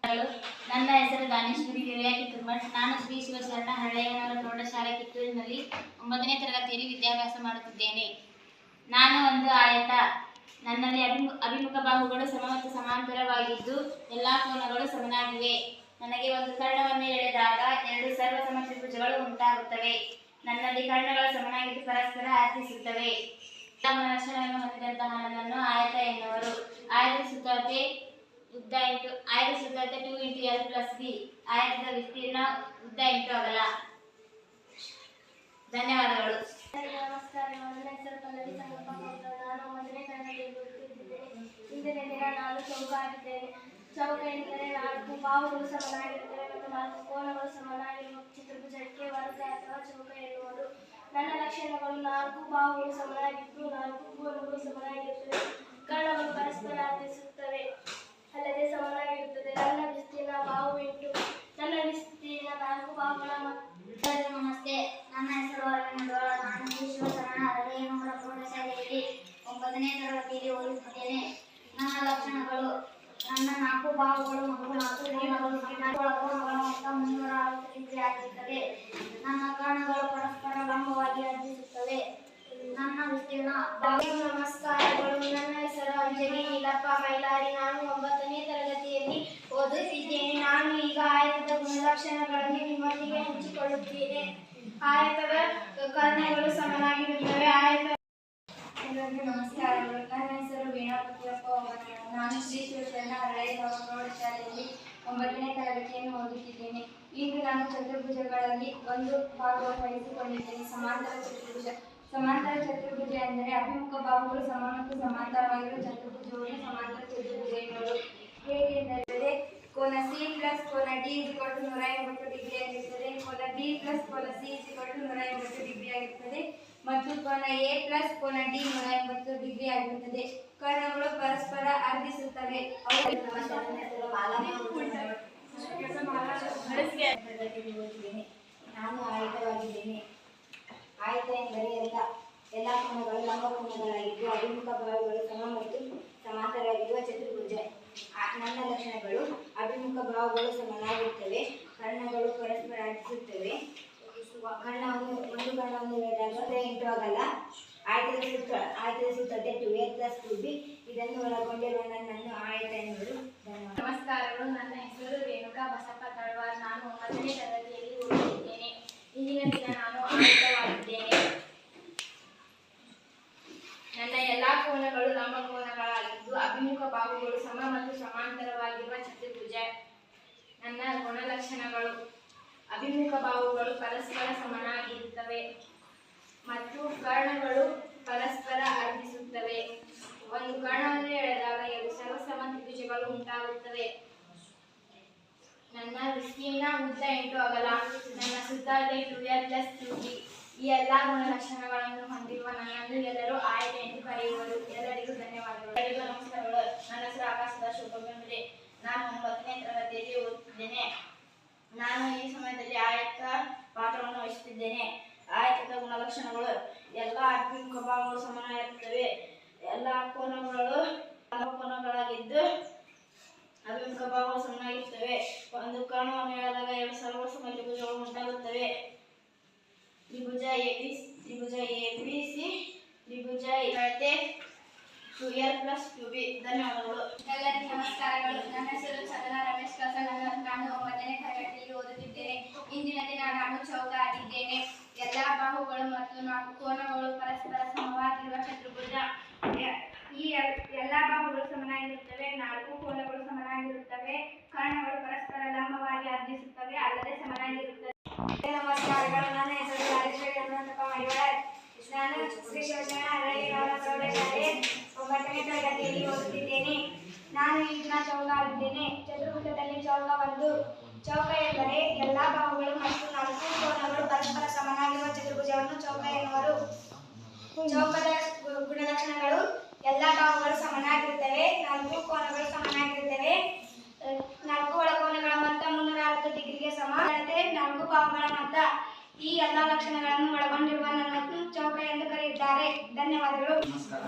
ನನ್ನ ಹೆಸರು ದಾನೇಶ್ವರಿ ಹಿರಿಯ ಕಿತ್ತೂರ್ಮಠ್. ನಾನು ಶ್ರೀ ಶಿವಶರಣ ಹಳೆಯನವರ ಪ್ರೌಢಶಾಲೆ ಕಿತ್ತೂರಿನಲ್ಲಿ 9ನೇ ತರಗತಿಯಲ್ಲಿ ವಿದ್ಯಾಭ್ಯಾಸ ಮಾಡುತ್ತಿದ್ದೇನೆ. ನಾನು ಒಂದು ಆಯತ. ನನ್ನಲ್ಲಿ ಅಭಿಮುಖ ಬಾಹುಗಳು ಸಮ ಮತ್ತು ಸಮಾಂತರವಾಗಿದ್ದು ಎಲ್ಲ ಕೋನಗಳು ಸಮನಾಗಿವೆ. ನನಗೆ ಒಂದು ಕರ್ಣವನ್ನು ಎಳೆದಾಗ 2 ಸರ್ವಸಮ ತ್ರಿಭುಜಗಳು ಉಂಟಾಗುತ್ತವೆ. ನನ್ನಲ್ಲಿ ಕರ್ಣಗಳು ಸಮನಾಗಿದ್ದು ಪರಸ್ಪರ ಅರ್ಥಿಸುತ್ತವೆ. ಲಕ್ಷಣವನ್ನು ಹೊಂದಿದಂತಹ ನನ್ನನ್ನು ಆಯತ ಎನ್ನುವರು. ಆಯತದ ಸುತ್ತಳತೆ ಉದ್ದ ಆಯತ ಸುತ್ತಳತೆ 2 × L + B. ಆಯತದ ವಿಸ್ತೀರ್ಣ ಉದ್ದ × ಅಗಲ. ಧನ್ಯವಾದಗಳು. ನಮಸ್ಕಾರ. ನನ್ನ ಹೆಸರು ಪಲ್ಲವಿ ಸಂಗಪ್ಪ ಗೌಡ. ನಾನು 9ನೇ ತರಗತಿಯಲ್ಲಿ ಓದುತ್ತಿದ್ದೇನೆ. ಇಂದಿನ ದಿನ ನಾನು ಚೌಕ ಆಗಿದ್ದೇನೆ. ಚೌಕ ಎಂದರೆ 4 ಬಾಹುಗಳು ಸಮನಾಗಿರುತ್ತವೆ ಮತ್ತು 4 ಕೋನಗಳು ಸಮನಾಗಿರುವ ಚತುರ್ಭುಜಕ್ಕೆ ವರ್ಗ ಅಥವಾ ಚೌಕ ಎನ್ನುವರು. ನನ್ನ ಲಕ್ಷಣಗಳು: 4 ಬಾಹುಗಳು ಸಮನಾಗಿದ್ದು 4 ಕೋನಗಳು ಸಮನಾಗಿರುತ್ತವೆ. ಕರ್ಣಗಳು ಪರಸ್ಪರ ಅರ್ಥಿಸುತ್ತವೆ ಅಲ್ಲದೆ ಸಮನಾಗಿರುತ್ತದೆ. ನನ್ನ ವಿಸ್ತೀರ್ಣ ಬಾಹು 8. ನನ್ನ ವಿಸ್ತೀರ್ಣ 4 ಬಾಹುಗಳ ನಮಸ್ತೆ. ನನ್ನ ಹೆಸರು ಅರವಿಂದ. ನಾನು ಶ್ರೀ ಶಿವಶರಣ ಹಳೆಯನವರ ಪ್ರೌಢಶಾಲೆಯಲ್ಲಿ 9ನೇ ತರಗತಿಯಲ್ಲಿ ಓದುತ್ತಿದ್ದೇನೆ. ನನ್ನ ಲಕ್ಷಣಗಳು: ನನ್ನ 4 ಬಾಹುಗಳು ಮತ್ತು 4 ಕೋನಗಳು ಮೊತ್ತ 360 ಡಿಗ್ರಿ ಆಗಿರುತ್ತದೆ. ನನ್ನ ಕರ್ಣಗಳು ಪರಸ್ಪರ ಲಂಬವಾಗಿ ಅರ್ಥಿಸುತ್ತವೆ. ನನ್ನ ವಿಸ್ತೀರ್ಣ. ನಮಸ್ಕಾರಗಳು. ನನ್ನ ಹೆಸರು ಅಂಜಲಿ ನೀಲಪ್ಪ ಮೈಲಾರಿ. ನಾನು 9ನೇ ತರಗತಿಯಲ್ಲಿ ಓದುತ್ತಿದ್ದೇನೆ. ನಾನು ಈಗ ಆಯತದ ಗುಣಲಕ್ಷಣಗಳನ್ನು ನಿಮ್ಮೊಂದಿಗೆ ಹಂಚಿಕೊಳ್ಳುತ್ತೇನೆ. ಆಯತದ ಕರ್ಣಗಳು ಸಮನಾಗಿರುತ್ತವೆ. ಎಲ್ಲರಿಗೂ ನಮಸ್ಕಾರಗಳು. ನನ್ನ ಹೆಸರು ವೀಣಾಪತಿಯಪ್ಪ. ನಾನು ಶ್ರೀ ಶಿವಶರಣ ಹಳೆಯನವರ ಪ್ರೌಢಶಾಲೆಯಲ್ಲಿ 9ನೇ ತರಗತಿಯನ್ನು ಓದುತ್ತಿದ್ದೇನೆ. ಇಂದು ನಾನು ಚತುರ್ಭುಜಗಳಲ್ಲಿ ಒಂದು ಭಾಗವನ್ನು ವಹಿಸಿಕೊಂಡಿದ್ದೇನೆ. ಸಮಾಂತರ ಚತುರ್ಭುಜ. ಸಮಾಂತರ ಚತುರ್ಭುಜ ಎಂದರೆ ಅಭಿಮುಖ ಬಾಹುಗಳು ಸಮ ಮತ್ತು ಸಮಾಂತರವಾಗಿರುವ ಚತುರ್ಭುಜವನ್ನು ಸಮಾಂತರ ಚತುರ್ಭುಜ ಎನ್ನುವರು. ಹೇಗೆಂದರೆ ಕೋನ C + ಕೋನ D = 180 ಡಿಗ್ರಿ ಆಗಿರುತ್ತದೆ. ಕೋನ B + ಕೋನ C = 180 ಡಿಗ್ರಿ ಆಗಿರುತ್ತದೆ ಮತ್ತು ಕೋನ A + ಕೋನ D 180 ಡಿಗ್ರಿ ಆಗಿರುತ್ತದೆ. ಕರ್ಣಗಳು ಪರಸ್ಪರ ಅರ್ಥಿಸುತ್ತವೆ. ನಾನು ಆಯತವಾಗಿದ್ದೇನೆ. ಆಯತ ಎಂದರೆ ಎಲ್ಲ ಕೋನಗಳು ಲಂಬ ಕೋನಗಳಾಗಿದ್ದು ಅಭಿಮುಖ ಬಾಹುಗಳು ಸಮ ಮತ್ತು ಸಮಾಂತರವಾಗಿರುವ ಚತುರ್ಭುಜ. ನನ್ನ ಲಕ್ಷಣಗಳು: ಅಭಿಮುಖ ಬಾಹುಗಳು ಸಮನಾಗಿರುತ್ತವೆ. ಕರ್ಣಗಳು ಪರಸ್ಪರ ಅರ್ಥಿಸುತ್ತವೆ. ಒಂದು ಕರ್ಣವನ್ನು ಎಳೆದಾಗ 8 ಅಗಲ. ಆಯತದ ಸುತ್ತಳತೆ 2A + 2B. ಇದನ್ನು ಒಳಗೊಂಡಿರುವ ನನ್ನನ್ನು ಆಯತ ಎನ್ನುವರು. ನಮಸ್ಕಾರಗಳು. ನನ್ನ ಹೆಸರು ರೇಣುಕಾ ಬಸಪ್ಪ ತಳವಾರ್. ನಾನು 9ನೇ ತರಗತಿಯಲ್ಲಿ ಓದುತ್ತಿದ್ದೇನೆ. ಇಂದಿನ ದಿನ ನಾನು ಆಯತವಾಗಿದ್ದೇನೆ. ನನ್ನ ಎಲ್ಲಾ ಕೋನಗಳು ಲಂಬ ಕೋನಗಳಾಗಿದ್ದು ಅಭಿಮುಖ ಬಾಹುಗಳು ಸಮ ಮತ್ತು ಸಮಾಂತರವಾಗಿರುವ ಚತುರ್ಭುಜ. ನನ್ನ ಗುಣಲಕ್ಷಣಗಳು: ಅಭಿಮುಖ ಬಾಹುಗಳು ಪರಸ್ಪರ ಸಮನಾಗಿರುತ್ತವೆ ಮತ್ತು ಕರ್ಣಗಳು ಪರಸ್ಪರ ಅರ್ಥಿಸುತ್ತವೆ. ಒಂದು ಕರ್ಣವನ್ನು ಎಳೆದಾಗ 2 ಸರ್ವಸಮ ತ್ರಿಭುಜಗಳು ಉಂಟಾಗುತ್ತವೆ. ನನ್ನ ವಿಸ್ತೀರ್ಣ ಉದ್ದ 8 ಅಗಲ. ನನ್ನ ಸುತ್ತಳತೆ 2L + 2B. ಈ ಎಲ್ಲ ಗುಣಲಕ್ಷಣಗಳನ್ನು ಹೊಂದಿರುವ ನನ್ನನ್ನು ಎಲ್ಲರೂ ಆಯತ ಎಂದು ಕರೆಯುವರು. ಎಲ್ಲರಿಗೂ ಧನ್ಯವಾದಗಳು. ಎಲ್ಲರಿಗೂ ನಮಸ್ಕಾರಗಳು. ನನ್ನ ಹೆಸರು ಆಕಾಶದ ಶೋಭೆ. ನಾನು 9ನೇ ತರಗತಿಯಲ್ಲಿ ಓದುತ್ತಿದ್ದೇನೆ. ನಾನು ಈ ಸಮಯದಲ್ಲಿ ಆಯತ ಪಾತ್ರವನ್ನು ವಹಿಸುತ್ತಿದ್ದೇನೆ. ಆಯತದ ಗುಣಲಕ್ಷಣಗಳು: ಎಲ್ಲ ಅಭಿಮುಖ ಬಾಹುಗಳು ಸಮನಾಗಿರುತ್ತವೆ. ಎಲ್ಲ ಕೋನಗಳು ಕೋನಗಳಾಗಿದ್ದು ಅಭಿಮುಖ ಬಾಹುಗಳು ಸಮನಾಗಿರುತ್ತವೆ. ಒಂದು ಕರ್ಣವನ್ನು ಎಳೆದಾಗ 2 ಸರ್ವಸಮ ತ್ರಿಭುಜಗಳು ಉಂಟಾಗುತ್ತವೆ. ತ್ರಿಭುಜ ABC ತ್ರಿಭುಜ ಅಳತೆ 2L + 2B. ಧನ್ಯವಾದಗಳು. ಎಲ್ಲರಿಗೂ ನಮಸ್ಕಾರಗಳು. ನನ್ನ ಹೆಸರು ಚಂದನಾ ರಮೇಶ್ ಕಸಲ್. ನಾನು 9ನೇ ತರಗತಿಯಲ್ಲಿ ಓದುತ್ತಿದ್ದೇನೆ. ಇಂದಿನ ದಿನ ನಾನು ಚೌಕ ಆಗಿದ್ದೇನೆ. ಎಲ್ಲ ಬಾಹುಗಳು ಮತ್ತು 4 ಕೋನಗಳು ಪರಸ್ಪರ ಸಮವಾಗಿರುವ ಚತುರ್ಭುಜ. ಈ ಎಲ್ಲ ಬಾಹುಗಳು ಸಮನಾಗಿರುತ್ತವೆ. 4 ಕೋನಗಳು ಸಮನಾಗಿರುತ್ತವೆ. ಕರ್ಣಗಳು ಪರಸ್ಪರ ಲಂಬವಾಗಿ ಅರ್ಥಿಸುತ್ತವೆ ಅಲ್ಲದೆ ಸಮನಾಗಿರುತ್ತವೆ. ನಮಸ್ಕಾರಗಳು. ನನ್ನ ಹೆಸರು ರಾಜೇಶ್ವರಿ ಹನುಮಂತಪ್ಪ ಮಡಿವಾಳ. ನಾನು ಶ್ರೀ ಶಿವಶರಣ ಹಳೆಯನವರ ಪ್ರೌಢಶಾಲೆ 9ನೇ ತರಗತಿಯಲ್ಲಿ ಓದುತ್ತಿದ್ದೇನೆ. ನಾನು ಈ ದಿನ ಚೌಕ ಆಗಿದ್ದೇನೆ. ಚತುರ್ಭುಜದಲ್ಲಿ ಚೌಕ 1. ಚೌಕ ಎಂದರೆ ಎಲ್ಲ ಬಾಹುಗಳು ಮತ್ತು 4 ಕೋನಗಳು ಪರಸ್ಪರ ಸಮನಾಗಿರುವ ಚತುರ್ಭುಜವನ್ನು ಚೌಕ ಎನ್ನುವರು. ಚೌಕದ ಗುಣಲಕ್ಷಣಗಳು: ಎಲ್ಲ ಬಾಹುಗಳು ಸಮನಾಗಿರುತ್ತವೆ. 4 ಕೋನಗಳು ಸಮನಾಗಿರುತ್ತವೆ. 4 ಒಳಕೋನಗಳ ಮೊತ್ತ 360 ಡಿಗ್ರಿಗೆ ಸಮ. 4 ಬಾಹುಗಳ ಮೊತ್ತ. ಈ ಎಲ್ಲ ಲಕ್ಷಣಗಳನ್ನು ಒಳಗೊಂಡಿರುವ ನನ್ನನ್ನು ಚೌಕ ಎಂದು ಕರೆಯುತ್ತಾರೆ. ಧನ್ಯವಾದಗಳು. ನಮಸ್ಕಾರ.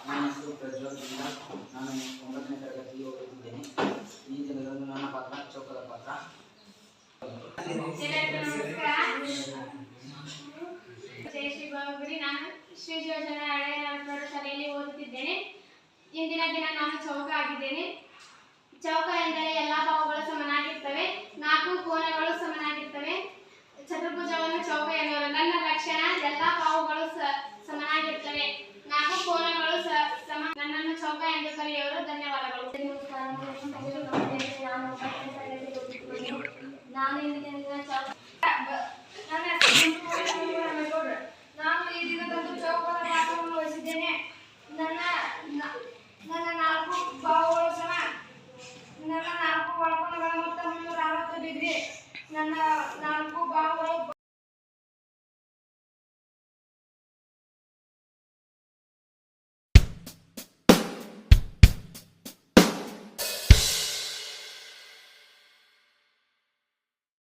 ನನ್ನ ಹೆಸರು ಪ್ರಜ್ವಲ್. ನಾನು 9ನೇ ತರಗತಿಯಲ್ಲಿ ಓದುತ್ತಿದ್ದೇನೆ. ಈ ದಿನದಂದು ನನ್ನ ಪಾತ್ರ ದಿನ ನಾನು ಚೌಕ ಆಗಿದ್ದೇನೆ. ಚೌಕ ಎಂದರೆ ಎಲ್ಲ ಬಾಹುಗಳು ಸಮನಾಗಿರ್ತವೆ, 4 ಕೋನಗಳು ಸಮನಾಗಿರ್ತವೆ. ಚತುರ್ಭುಜವನ್ನು ಚೌಕ ಎನ್ನುವರು. ನನ್ನ ಲಕ್ಷಣ ಎಲ್ಲ ಬಾಹುಗಳು ಸಮನಾಗಿರ್ತವೆ, 4 ಕೋನಗಳು ನನ್ನನ್ನು ಚೌಕ ಎಂದು ಕರೆಯುವರು. ಧನ್ಯವಾದಗಳು. ನಾನು ಈ ದಿನದಂದು ಚೌಕದ ಪಾತ್ರವನ್ನು ವಹಿಸಿದ್ದೇನೆ. ನನ್ನ 4 ಬಾಹು